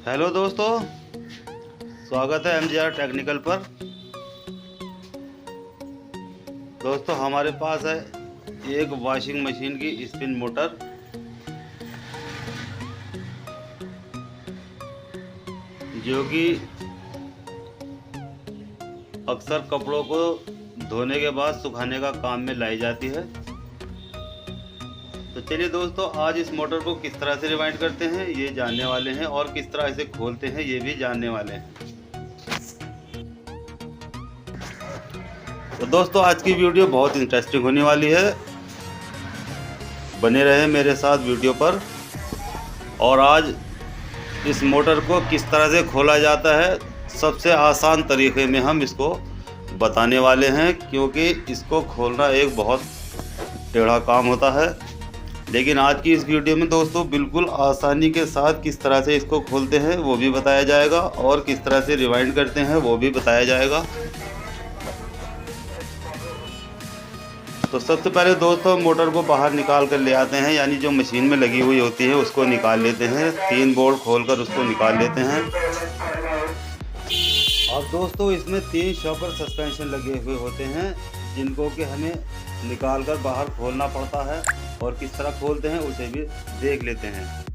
Hello दोस्तों, स्वागत है MGR टेक्निकल पर। दोस्तों हमारे पास है एक वॉशिंग मशीन की स्पिन मोटर, जो कि अक्सर कपड़ों को धोने के बाद सुखाने का काम में लाई जाती है। तो चलिए दोस्तों, आज इस मोटर को किस तरह से रिवाइंड करते हैं ये जानने वाले हैं, और किस तरह इसे खोलते हैं ये भी जानने वाले हैं। तो दोस्तों आज की वीडियो बहुत इंटरेस्टिंग होने वाली है, बने रहे मेरे साथ वीडियो पर। और आज इस मोटर को किस तरह से खोला जाता है सबसे आसान तरीके में हम इसको बताने वाले हैं, क्योंकि इसको खोलना एक बहुत टेढ़ा काम होता है। लेकिन आज की इस वीडियो में दोस्तों बिल्कुल आसानी के साथ किस तरह से इसको खोलते हैं वो भी बताया जाएगा, और किस तरह से रिवाइंड करते हैं वो भी बताया जाएगा। तो सबसे पहले दोस्तों मोटर को बाहर निकाल कर ले आते हैं, यानी जो मशीन में लगी हुई होती है उसको निकाल लेते हैं। 3 बोल्ट खोलकर उसको निकाल लेते हैं। अब दोस्तों इसमें 3 शॉकर सस्पेंशन लगे हुए होते हैं, जिनको कि हमें निकाल कर बाहर खोलना पड़ता है, और किस तरह खोलते हैं उसे भी देख लेते हैं।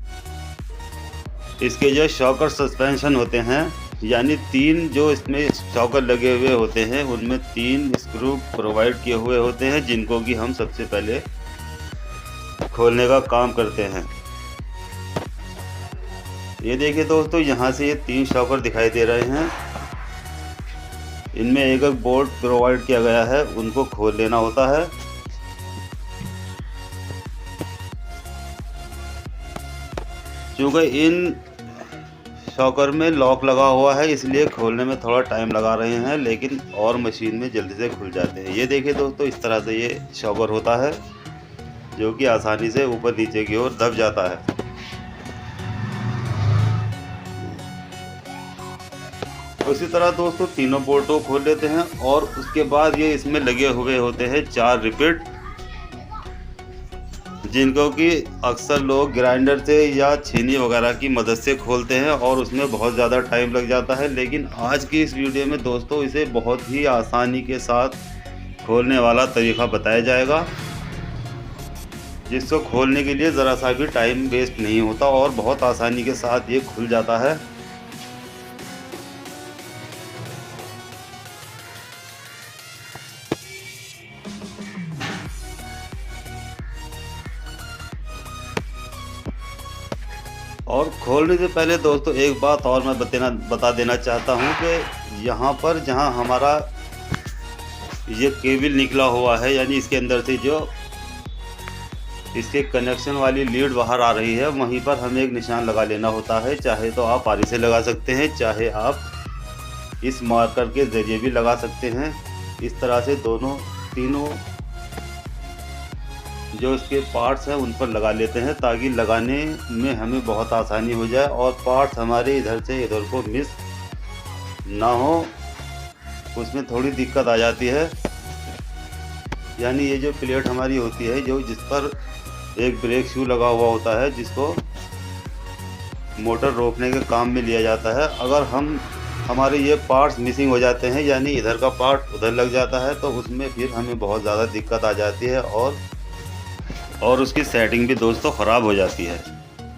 इसके जो शॉकर सस्पेंशन होते हैं, यानी 3 जो इसमें शॉकर लगे हुए होते हैं, उनमें 3 स्क्रू प्रोवाइड किए हुए होते हैं, जिनको कि हम सबसे पहले खोलने का काम करते हैं। ये देखिए दोस्तों, यहाँ से ये 3 शॉकर दिखाई दे रहे हैं। इनमें एक एक बोल्ट प्रोवाइड किया गया है, उनको खोल लेना होता है। क्योंकि इन शॉकर में लॉक लगा हुआ है, इसलिए खोलने में थोड़ा टाइम लगा रहे हैं, लेकिन और मशीन में जल्दी से खुल जाते हैं। ये देखिए दोस्तों, इस तरह से ये शॉकर होता है, जो कि आसानी से ऊपर नीचे की ओर दब जाता है। उसी तरह दोस्तों तीनों बोल्ट को खोल लेते हैं, और उसके बाद ये इसमें लगे हुए होते हैं 4 रिपीट, जिनको कि अक्सर लोग ग्राइंडर से या छीनी वगैरह की मदद से खोलते हैं, और उसमें बहुत ज़्यादा टाइम लग जाता है। लेकिन आज की इस वीडियो में दोस्तों इसे बहुत ही आसानी के साथ खोलने वाला तरीका बताया जाएगा, जिसको खोलने के लिए ज़रा सा भी टाइम वेस्ट नहीं होता और बहुत आसानी के साथ ये खुल जाता है। और खोलने से पहले दोस्तों एक बात और मैं बता देना चाहता हूँ कि यहाँ पर जहाँ हमारा ये केबल निकला हुआ है, यानी इसके अंदर से जो इसके कनेक्शन वाली लीड बाहर आ रही है, वहीं पर हमें एक निशान लगा लेना होता है। चाहे तो आप आरी से लगा सकते हैं, चाहे आप इस मार्कर के ज़रिए भी लगा सकते हैं। इस तरह से तीनों जो इसके पार्ट्स हैं उन पर लगा लेते हैं, ताकि लगाने में हमें बहुत आसानी हो जाए और पार्ट्स हमारे इधर से इधर को मिस ना हो। उसमें थोड़ी दिक्कत आ जाती है। यानी ये जो प्लेट हमारी होती है, जिस पर एक ब्रेक शू लगा हुआ होता है, जिसको मोटर रोकने के काम में लिया जाता है, अगर हमारे ये पार्ट्स मिसिंग हो जाते हैं, यानी इधर का पार्ट उधर लग जाता है, तो उसमें फिर हमें बहुत ज़्यादा दिक्कत आ जाती है, और उसकी सेटिंग भी दोस्तों ख़राब हो जाती है।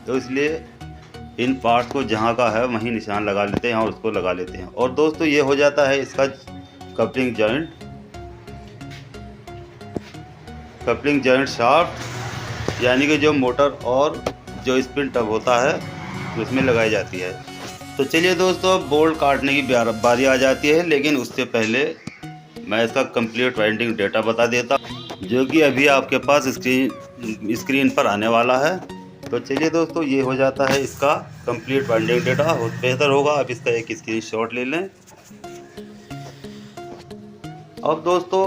तो इसलिए इन पार्ट्स को जहाँ का है वहीं निशान लगा लेते हैं और उसको लगा लेते हैं। और दोस्तों ये हो जाता है इसका कपलिंग जॉइंट शाफ्ट, यानी कि जो मोटर और जो स्पिन टब होता है उसमें लगाई जाती है। तो चलिए दोस्तों, अब बोल्ट काटने की बारी आ जाती है, लेकिन उससे पहले मैं इसका कंप्लीट वाइंडिंग डेटा बता देता हूँ, जो कि अभी आपके पास स्क्रीन पर आने वाला है। तो चलिए दोस्तों, ये हो जाता है इसका कंप्लीट वाइंडिंग डेटा। बेहतर होगा आप इसका एक स्क्रीनशॉट ले लें। अब दोस्तों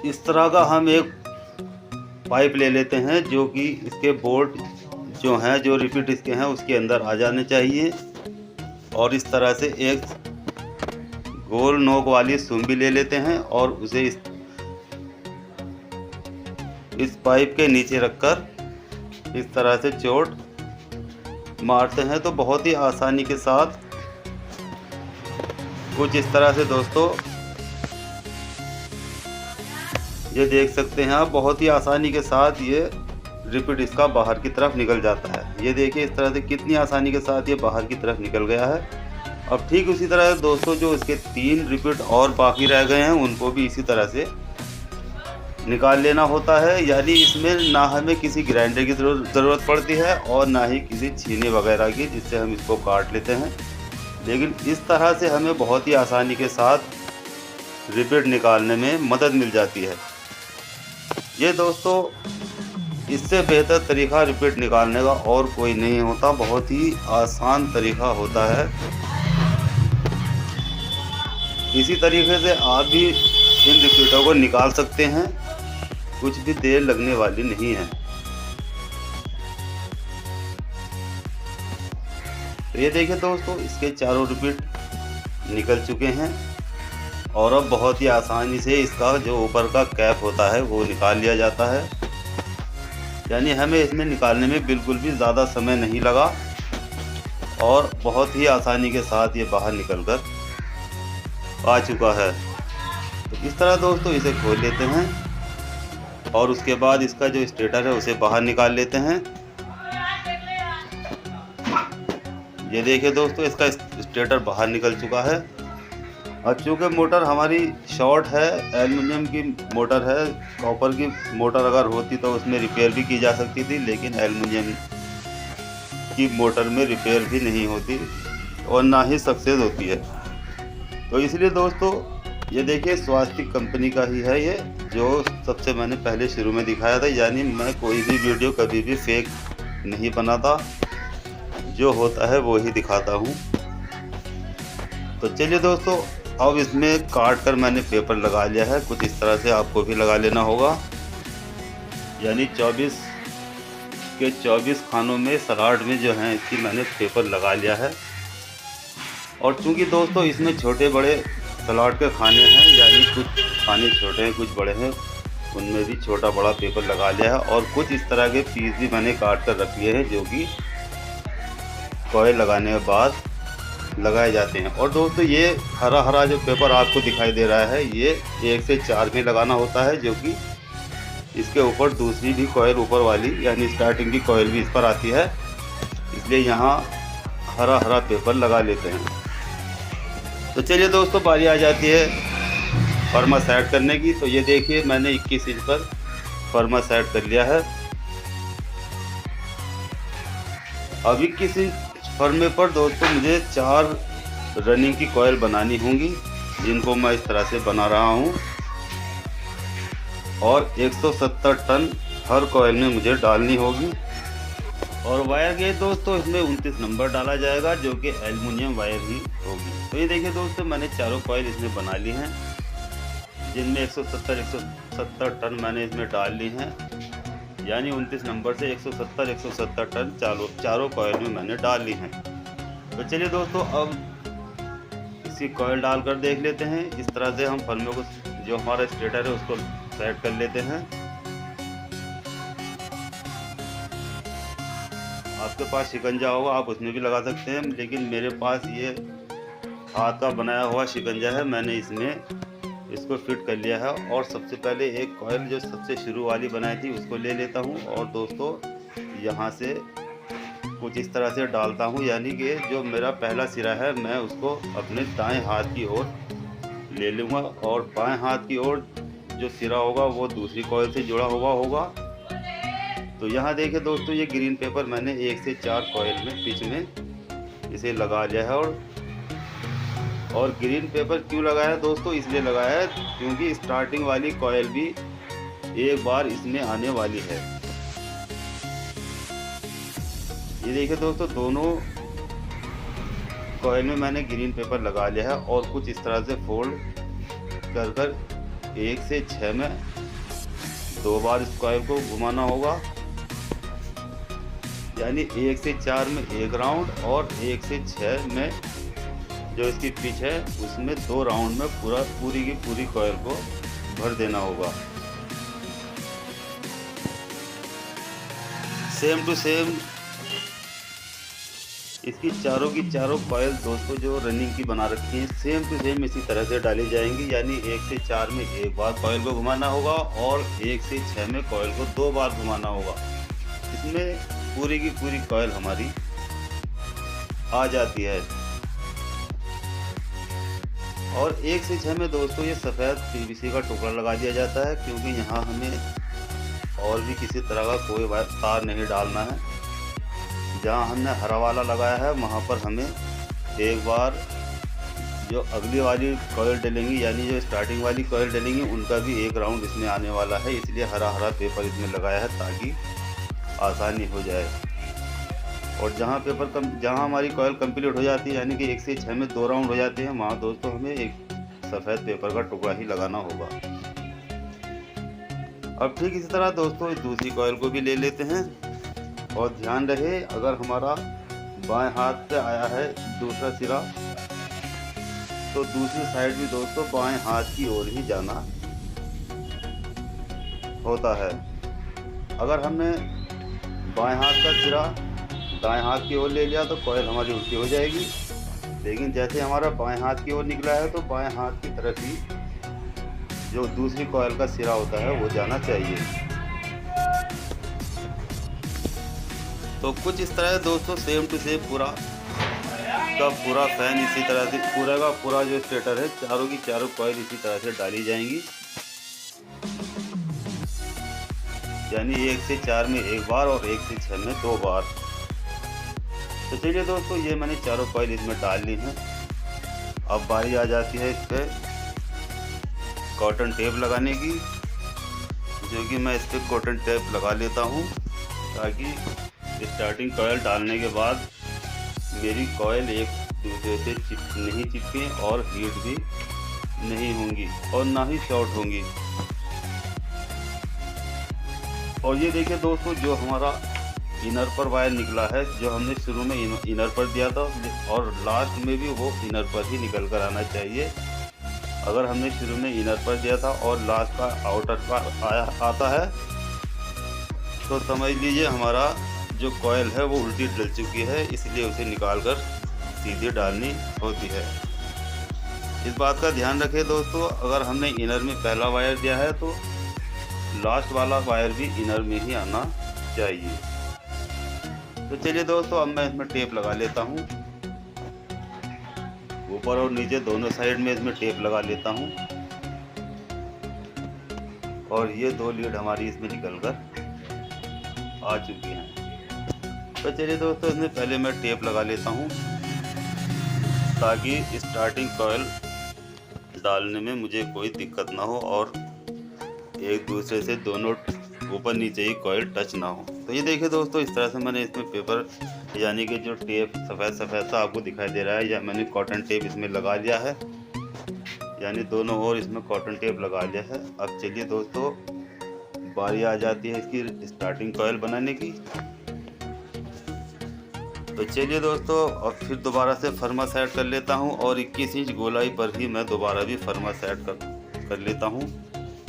इस तरह का हम एक पाइप ले लेते हैं, जो कि इसके बोल्ट जो हैं, जो रिपीट इसके हैं, उसके अंदर आ जाने चाहिए। और इस तरह से एक गोल नोक वाली सुम्बी ले लेते हैं, और उसे इस पाइप के नीचे रखकर इस तरह से चोट मारते हैं तो बहुत ही आसानी के साथ कुछ इस तरह से दोस्तों ये देख सकते हैं आप, बहुत ही आसानी के साथ ये रिपीट इसका बाहर की तरफ निकल जाता है। ये देखिए इस तरह से कितनी आसानी के साथ ये बाहर की तरफ निकल गया है। अब ठीक उसी तरह दोस्तों जो इसके 3 रिपीट और बाकी रह गए हैं उनको भी इसी तरह से निकाल लेना होता है। यानी इसमें ना हमें किसी ग्राइंडर की ज़रूरत पड़ती है और ना ही किसी छीने वगैरह की जिससे हम इसको काट लेते हैं, लेकिन इस तरह से हमें बहुत ही आसानी के साथ रिपीट निकालने में मदद मिल जाती है। ये दोस्तों इससे बेहतर तरीका रिपीट निकालने का और कोई नहीं होता, बहुत ही आसान तरीका होता है। इसी तरीके से आप भी इन रिपीटों को निकाल सकते हैं, कुछ भी देर लगने वाली नहीं है। तो ये देखिए दोस्तों इसके चारों रिपीट निकल चुके हैं और अब बहुत ही आसानी से इसका जो ऊपर का कैप होता है वो निकाल लिया जाता है। यानी हमें इसमें निकालने में बिल्कुल भी ज़्यादा समय नहीं लगा और बहुत ही आसानी के साथ ये बाहर निकलकर आ चुका है। तो इस तरह दोस्तों इसे खोल लेते हैं और उसके बाद इसका जो स्टेटर है उसे बाहर निकाल लेते हैं। ये देखिए दोस्तों इसका स्टेटर बाहर निकल चुका है। और चूँकि मोटर हमारी शॉर्ट है, एल्युमिनियम की मोटर है, कॉपर की मोटर अगर होती तो उसमें रिपेयर भी की जा सकती थी, लेकिन एल्युमिनियम की मोटर में रिपेयर भी नहीं होती और ना ही सक्सेस होती है। तो इसलिए दोस्तों ये देखिए स्वास्तिक कंपनी का ही है ये, जो सबसे मैंने पहले शुरू में दिखाया था। यानी मैं कोई भी वीडियो कभी भी फेक नहीं बनाता, जो होता है वो ही दिखाता हूँ। तो चलिए दोस्तों अब इसमें काट कर मैंने पेपर लगा लिया है, कुछ इस तरह से आपको भी लगा लेना होगा। यानी 24 के 24 खानों में सलाड में जो है इसकी मैंने पेपर लगा लिया है। और चूंकि दोस्तों इसमें छोटे बड़े सलाद के खाने हैं, यानी कुछ खाने छोटे हैं कुछ बड़े हैं, उनमें भी छोटा बड़ा पेपर लगा लिया है। और कुछ इस तरह के पीस भी मैंने काट कर रख लिए हैं जो कि कॉइल लगाने के बाद लगाए जाते हैं। और दोस्तों ये हरा हरा जो पेपर आपको दिखाई दे रहा है ये 1 से 4 में लगाना होता है, जो कि इसके ऊपर दूसरी भी कॉइल ऊपर वाली यानी स्टार्टिंग की कॉइल भी इस पर आती है, इसलिए यहाँ हरा हरा पेपर लगा लेते हैं। तो चलिए दोस्तों बारी आ जाती है फर्मा सेट करने की। तो ये देखिए मैंने 21 इंच पर फर्मा सेट कर लिया है। अब 21 इंच फर्मे पर दोस्तों मुझे 4 रनिंग की कॉइल बनानी होंगी, जिनको मैं इस तरह से बना रहा हूँ। और 170 टन हर कॉइल में मुझे डालनी होगी। और वायर गेज दोस्तों इसमें 29 नंबर डाला जाएगा, जो कि एल्युमिनियम वायर ही होगी। तो ये देखिए दोस्तों मैंने चारों कॉइल इसमें बना ली हैं, जिनमें 170 टन मैंने इसमें डाल ली हैं। यानी 29 नंबर से 170 टन चारों कॉइल में मैंने डाल ली हैं। तो चलिए दोस्तों अब इसी कॉइल डालकर देख लेते हैं। इस तरह से हम फर्मे को जो हमारा स्टेटर है उसको सेट कर लेते हैं। आपके पास शिकंजा होगा आप उसमें भी लगा सकते हैं, लेकिन मेरे पास ये हाथ का बनाया हुआ शिकंजा है, मैंने इसमें इसको फिट कर लिया है। और सबसे पहले एक कॉइल जो सबसे शुरू वाली बनाई थी उसको ले लेता हूँ और दोस्तों यहाँ से कुछ इस तरह से डालता हूँ। यानी कि जो मेरा पहला सिरा है मैं उसको अपने दाएं हाथ की ओर ले लूँगा और बाएं हाथ की ओर जो सिरा होगा वो दूसरी कॉइल से जुड़ा हुआ होगा। तो यहाँ देखिए दोस्तों ये ग्रीन पेपर मैंने 1 से 4 कॉइल में बीच में इसे लगा लिया है। और ग्रीन पेपर क्यों लगाया दोस्तों, इसलिए लगाया है क्योंकि स्टार्टिंग वाली कॉइल भी एक बार इसमें आने वाली है। ये देखिए दोस्तों दोनों कॉइल में मैंने ग्रीन पेपर लगा लिया है और कुछ इस तरह से फोल्ड कर 1 से 6 में 2 बार इस कॉइल को घुमाना होगा। यानी 1 से 4 में 1 राउंड और 1 से 6 में जो इसकी पिच है उसमें 2 राउंड में पूरी की पूरी कॉइल को भर देना होगा। सेम टू सेम इसकी चारों की चारों कॉयल दोस्तों जो रनिंग की बना रखी है सेम टू सेम इसी तरह से डाली जाएंगी। यानी 1 से 4 में एक बार कॉयल को घुमाना होगा और 1 से 6 में कॉयल को 2 बार घुमाना होगा। इसमें पूरी की पूरी कॉयल हमारी आ जाती है। और 1 से 6 में दोस्तों ये सफ़ेद पीवीसी का टुकड़ा लगा दिया जाता है, क्योंकि यहाँ हमें और भी किसी तरह का कोई तार नहीं डालना है। जहाँ हमने हरा वाला लगाया है वहाँ पर हमें एक बार जो अगली वाली कॉयल डलेंगी, यानी जो स्टार्टिंग वाली कॉयल डलेंगी, उनका भी एक राउंड इसमें आने वाला है। इसलिए हरा हरा पेपर इसमें लगाया है ताकि आसानी हो जाए। और जहाँ हमारी कॉयल कंप्लीट हो जाती है, यानी कि 1 से 6 में 2 राउंड हो जाते हैं, वहाँ दोस्तों हमें एक सफ़ेद पेपर का टुकड़ा ही लगाना होगा। अब ठीक इसी तरह दोस्तों दूसरी कॉयल को भी ले लेते हैं। और ध्यान रहे, अगर हमारा बाएं हाथ से आया है दूसरा सिरा, तो दूसरी साइड भी दोस्तों बाएं हाथ की ओर ही जाना होता है। अगर हमने बाएं हाथ का सिरा दाएं हाथ की ओर ले लिया तो कॉयल हमारी उल्टी हो जाएगी। लेकिन जैसे हमारा बाएं हाथ की ओर निकला है तो बाएं हाथ की तरफ ही जो दूसरी कॉयल का सिरा होता है वो जाना चाहिए। तो कुछ इस तरह दोस्तों सेम टू सेम पूरा का पूरा फैन इसी तरह से पूरा का पूरा जो स्टेटर है चारों की चारों कॉयल इसी तरह से डाली जाएंगी। यानी 1 से 4 में एक बार और 1 से 6 में 2 बार। तो चलिए दोस्तों ये मैंने चारों कॉयल इसमें डाल ली हैं। अब बारी आ जाती है इस पर कॉटन टेप लगाने की, जो कि मैं इस पर कॉटन टेप लगा लेता हूँ ताकि स्टार्टिंग कॉयल डालने के बाद मेरी कॉयल एक दूसरे से नहीं चिपके और हीट भी नहीं होंगी और ना ही शॉर्ट होंगी। और ये देखिए दोस्तों जो हमारा इनर पर वायर निकला है, जो हमने शुरू में इनर पर दिया था और लास्ट में भी वो इनर पर ही निकल कर आना चाहिए। अगर हमने शुरू में इनर पर दिया था और लास्ट का आउटर पर आता है तो समझ लीजिए हमारा जो कॉयल है वो उल्टी डल चुकी है, इसलिए उसे निकालकर सीधी डालनी होती है। इस बात का ध्यान रखें दोस्तों, अगर हमने इनर में पहला वायर दिया है तो लास्ट वाला वायर भी इनर में ही आना चाहिए। तो चलिए दोस्तों अब मैं इसमें टेप लगा लेता हूँ। ऊपर और नीचे दोनों साइड में इसमें टेप लगा लेता हूँ। और ये 2 लीड हमारी इसमें निकल कर आ चुकी हैं। तो चलिए दोस्तों इसमें पहले मैं टेप लगा लेता हूँ ताकि स्टार्टिंग कॉयल डालने में मुझे कोई दिक्कत ना हो और एक दूसरे से दोनों ऊपर नीचे ही कॉयल टच ना हो। तो ये देखिए दोस्तों इस तरह से मैंने इसमें पेपर यानी कि जो टेप सफ़ेद सा आपको दिखाई दे रहा है, या मैंने कॉटन टेप इसमें लगा लिया है, यानी दोनों ओर इसमें कॉटन टेप लगा लिया है। अब चलिए दोस्तों बारी आ जाती है इसकी स्टार्टिंग कॉयल बनाने की। तो चलिए दोस्तों अब फिर दोबारा से फर्मा सेट कर लेता हूं और 21 इंच गोलाई पर ही मैं दोबारा भी फर्मा सेट कर लेता हूं।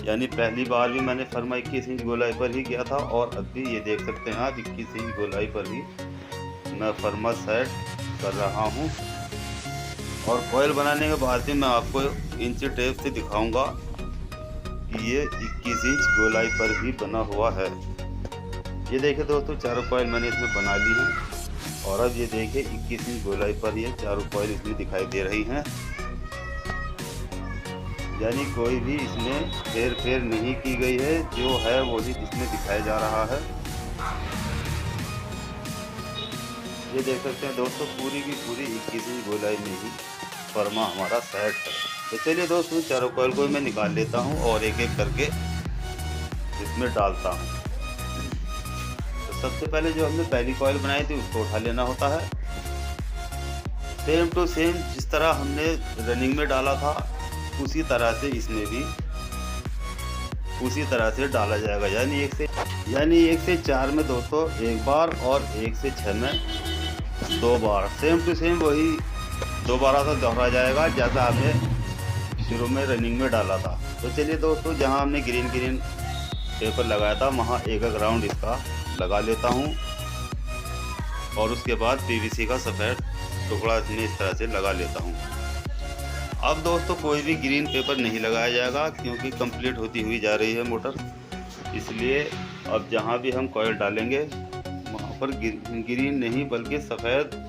यानी पहली बार भी मैंने फर्मा 21 इंच गोलाई पर ही किया था और अब भी ये देख सकते हैं आप 21 इंच गोलाई पर ही मैं फर्मा सेट कर रहा हूं। और कॉयल बनाने के बाद भी मैं आपको इंची टेप से दिखाऊंगा कि ये 21 इंच गोलाई पर ही बना हुआ है। ये देखिए दोस्तों चारों कॉयल मैंने इसमें बना ली है और अब ये देखिए 21 इंच गोलाई पर ये चारों कॉयल इसमें दिखाई दे रही हैं। यानी कोई भी इसमें हेर फेर नहीं की गई है, जो है वही इसमें दिखाया जा रहा है। ये देख सकते हैं दोस्तों पूरी की पूरी 21 इंच गोलाई में ही फर्मा हमारा सेट है। तो चलिए दोस्तों चारों कॉयल को मैं निकाल लेता हूँ और एक एक करके इसमें डालता हूँ। तो सबसे पहले जो हमने पहली कॉयल बनाई थी उसको उठा लेना होता है। सेम टू सेम जिस तरह हमने रनिंग में डाला था उसी तरह से इसमें भी उसी तरह से डाला जाएगा। यानी 1 से 4 में दोस्तों एक बार और 1 से 6 में 2 बार सेम टू सेम वही दोबारा से दोहरा जाएगा जैसा हमने शुरू में रनिंग में डाला था। तो चलिए दोस्तों जहां हमने ग्रीन पेपर लगाया था वहां एक राउंड इसका लगा लेता हूं। और उसके बाद पीवीसी का सफ़ेद टुकड़ा इसमें इस तरह से लगा लेता हूँ। अब दोस्तों कोई भी ग्रीन पेपर नहीं लगाया जाएगा क्योंकि कंप्लीट होती हुई जा रही है मोटर, इसलिए अब जहाँ भी हम कॉइल डालेंगे वहाँ पर ग्रीन नहीं बल्कि सफ़ेद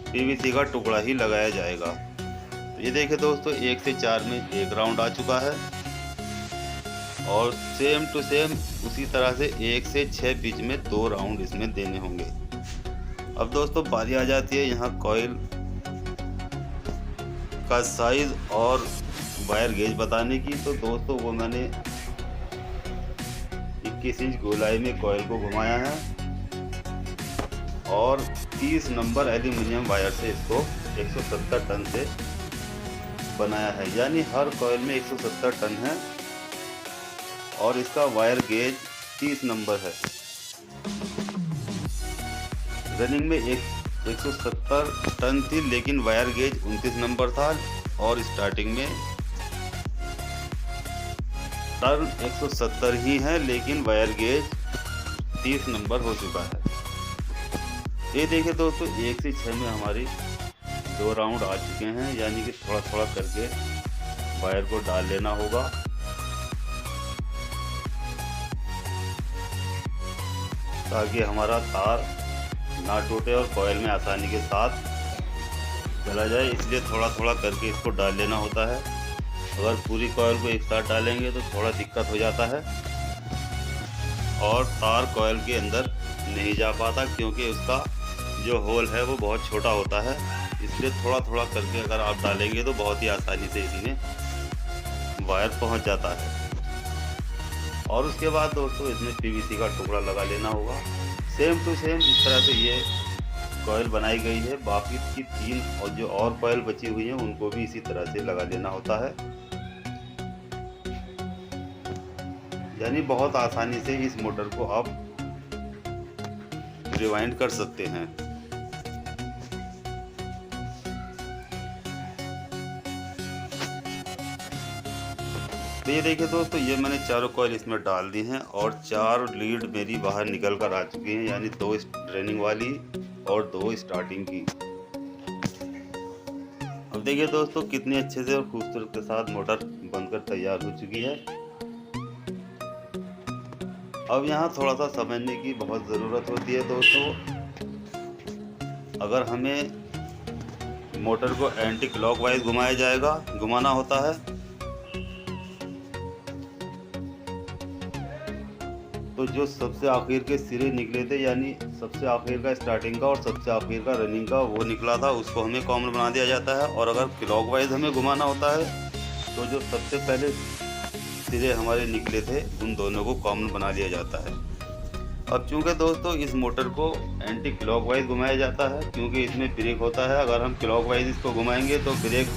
पीवीसी का टुकड़ा ही लगाया जाएगा। तो ये देखिए दोस्तों 1 से 4 में 1 राउंड आ चुका है और सेम टू सेम उसी तरह से 1 से 6 बीच में 2 राउंड इसमें देने होंगे। अब दोस्तों बारी आ जाती है यहाँ कॉइल का साइज और वायर गेज बताने की। तो दोस्तों वो मैंने 21 इंच गोलाई में कॉइल को घुमाया है और 30 नंबर एल्यूमिनियम वायर से इसको 170 टन से बनाया है, यानी हर कॉइल में 170 टन है और इसका वायर गेज 30 नंबर है। रनिंग में 170 टन थी लेकिन वायर गेज 29 नंबर था और स्टार्टिंग में टन 170 ही है लेकिन वायर गेज 30 नंबर हो चुका है। ये देखिए दोस्तों 1 से 6 में हमारी 2 राउंड आ चुके हैं, यानी कि थोड़ा थोड़ा करके वायर को डाल लेना होगा। ताकि हमारा तार ना टूटे और कॉइल में आसानी के साथ चला जाए, इसलिए थोड़ा थोड़ा करके इसको डाल लेना होता है। अगर पूरी कॉइल को एक साथ डालेंगे तो थोड़ा दिक्कत हो जाता है और तार कॉइल के अंदर नहीं जा पाता क्योंकि उसका जो होल है वो बहुत छोटा होता है, इसलिए थोड़ा थोड़ा करके अगर आप डालेंगे तो बहुत ही आसानी से इसमें वायर पहुंच जाता है। और उसके बाद दोस्तों इसमें पीवीसी का टुकड़ा लगा लेना होगा। सेम टू सेम इस तरह से ये कॉइल बनाई गई है। बाकी की 3 और जो और कॉइल बची हुई हैं उनको भी इसी तरह से लगा लेना होता है, यानी बहुत आसानी से इस मोटर को आप रिवाइंड कर सकते हैं। तो ये देखिए दोस्तों ये मैंने चारों कॉइल इसमें डाल दी हैं और 4 लीड मेरी बाहर निकल कर आ चुकी हैं, यानी 2 रनिंग वाली और 2 स्टार्टिंग की। अब देखिए दोस्तों कितने अच्छे से और खूबसूरत के साथ मोटर बनकर तैयार हो चुकी है। अब यहाँ थोड़ा सा समझने की बहुत ज़रूरत होती है दोस्तों। अगर हमें मोटर को एंटी क्लॉकवाइज घुमाना होता है तो जो सबसे आखिर के सिरे निकले थे, यानी सबसे आखिर का स्टार्टिंग का और सबसे आखिर का रनिंग का वो निकला था, उसको हमें कॉमन बना दिया जाता है। और अगर क्लॉकवाइज हमें घुमाना होता है तो जो सबसे पहले सिरे हमारे निकले थे उन दोनों को कॉमन बना लिया जाता है। अब चूंकि दोस्तों इस मोटर को एंटी क्लॉकवाइज घुमाया जाता है क्योंकि इसमें ब्रेक होता है। अगर हम क्लॉकवाइज इसको घुमाएंगे तो ब्रेक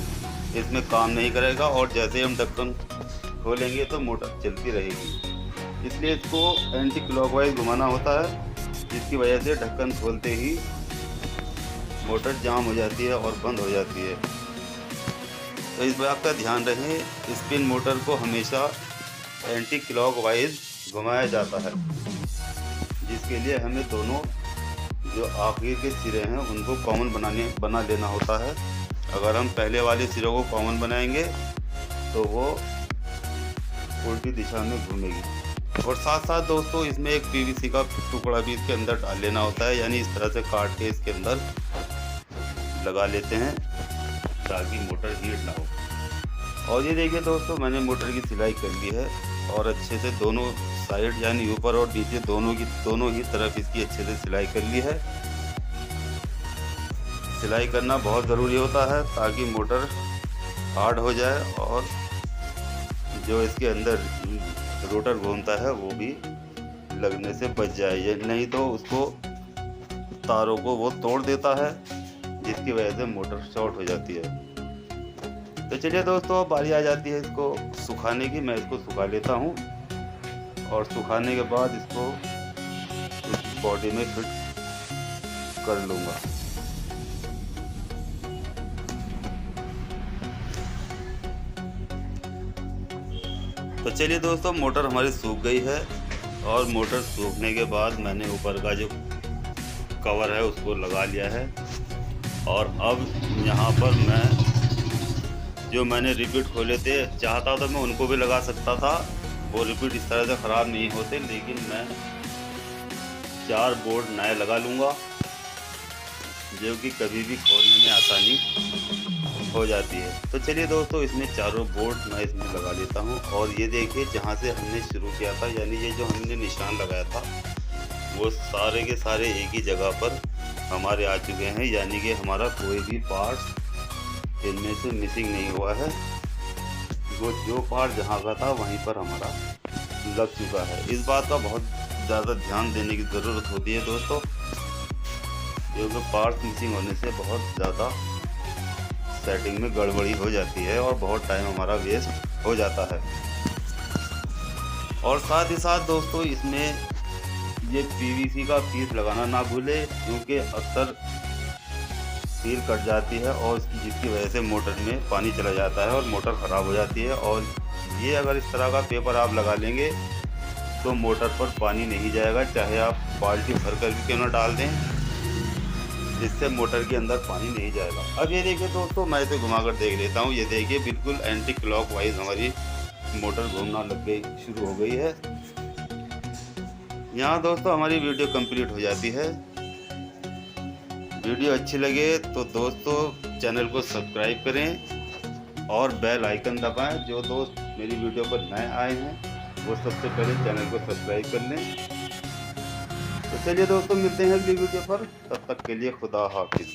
इसमें काम नहीं करेगा और जैसे हम ढक्कन खोलेंगे तो मोटर चलती रहेगी, इसलिए इसको एंटी क्लॉकवाइज घुमाना होता है, जिसकी वजह से ढक्कन खोलते ही मोटर जाम हो जाती है और बंद हो जाती है। तो इस बात का ध्यान रखें, स्पिन मोटर को हमेशा एंटी क्लॉकवाइज घुमाया जाता है, जिसके लिए हमें दोनों जो आखिर के सिरे हैं उनको कॉमन बना लेना होता है। अगर हम पहले वाले सिरों को कॉमन बनाएंगे तो वो उल्टी दिशा में घूमेगी। और साथ साथ दोस्तों इसमें एक पीवीसी का टुकड़ा भी इसके अंदर डाल लेना होता है, यानी इस तरह से काट के इसके अंदर लगा लेते हैं ताकि मोटर हीट ना हो। और ये देखिए दोस्तों मैंने मोटर की सिलाई कर ली है और अच्छे से दोनों साइड यानी ऊपर और नीचे दोनों ही तरफ इसकी अच्छे से सिलाई कर ली है। सिलाई करना बहुत ज़रूरी होता है ताकि मोटर हार्ड हो जाए और जो इसके अंदर रोटर घूमता है वो भी लगने से बच जाए, ये नहीं तो उसको तारों को वो तोड़ देता है, जिसकी वजह से मोटर शॉर्ट हो जाती है। तो चलिए दोस्तों अब बारी आ जाती है इसको सुखाने की। मैं इसको सुखा लेता हूँ और सुखाने के बाद इसको इस बॉडी में फिट कर लूँगा। तो चलिए दोस्तों मोटर हमारी सूख गई है और मोटर सूखने के बाद मैंने ऊपर का जो कवर है उसको लगा लिया है। और अब यहाँ पर मैंने रिपीट खोले थे, चाहता तो मैं उनको भी लगा सकता था, वो रिपीट इस तरह से ख़राब नहीं होते, लेकिन मैं 4 बोर्ड नए लगा लूँगा जो कि कभी भी खोलने में आसानी हो जाती है। तो चलिए दोस्तों, इसमें चारों बोर्ड मैं इसमें लगा लेता हूँ। और ये देखिए, जहाँ से हमने शुरू किया था, यानी ये जो हमने निशान लगाया था, वो सारे के सारे एक ही जगह पर हमारे आ चुके हैं, यानी कि हमारा कोई भी पार्ट इनमें से मिसिंग नहीं हुआ है। वो जो पार्ट जहाँ का था वहीं पर हमारा लग चुका है। इस बात का बहुत ज़्यादा ध्यान देने की ज़रूरत होती है दोस्तों, क्योंकि पार्ट्स मिसिंग होने से बहुत ज़्यादा सेटिंग में गड़बड़ी हो जाती है और बहुत टाइम हमारा वेस्ट हो जाता है। और साथ ही साथ दोस्तों, इसमें ये पीवीसी का पीस लगाना ना भूले, क्योंकि अक्सर सील कट जाती है और जिसकी वजह से मोटर में पानी चला जाता है और मोटर ख़राब हो जाती है। और ये अगर इस तरह का पेपर आप लगा लेंगे तो मोटर पर पानी नहीं जाएगा, चाहे आप बाल्टी भर कर भी क्यों ना डाल दें, जिससे मोटर के अंदर पानी नहीं जाएगा। अब ये देखिए दोस्तों, मैं इसे घुमाकर देख लेता हूँ। ये देखिए, बिल्कुल एंटी क्लॉकवाइज हमारी मोटर घूमना लग गई, शुरू हो गई है। यहाँ दोस्तों हमारी वीडियो कंप्लीट हो जाती है। वीडियो अच्छी लगे तो दोस्तों चैनल को सब्सक्राइब करें और बेल आइकन दबाएं। जो दोस्त मेरी वीडियो पर नए आए हैं वो सबसे पहले चैनल को सब्सक्राइब कर लें। तो चलिए दोस्तों, मिलते हैं अगली वीडियो पर, तब तक के लिए खुदा हाफिज़।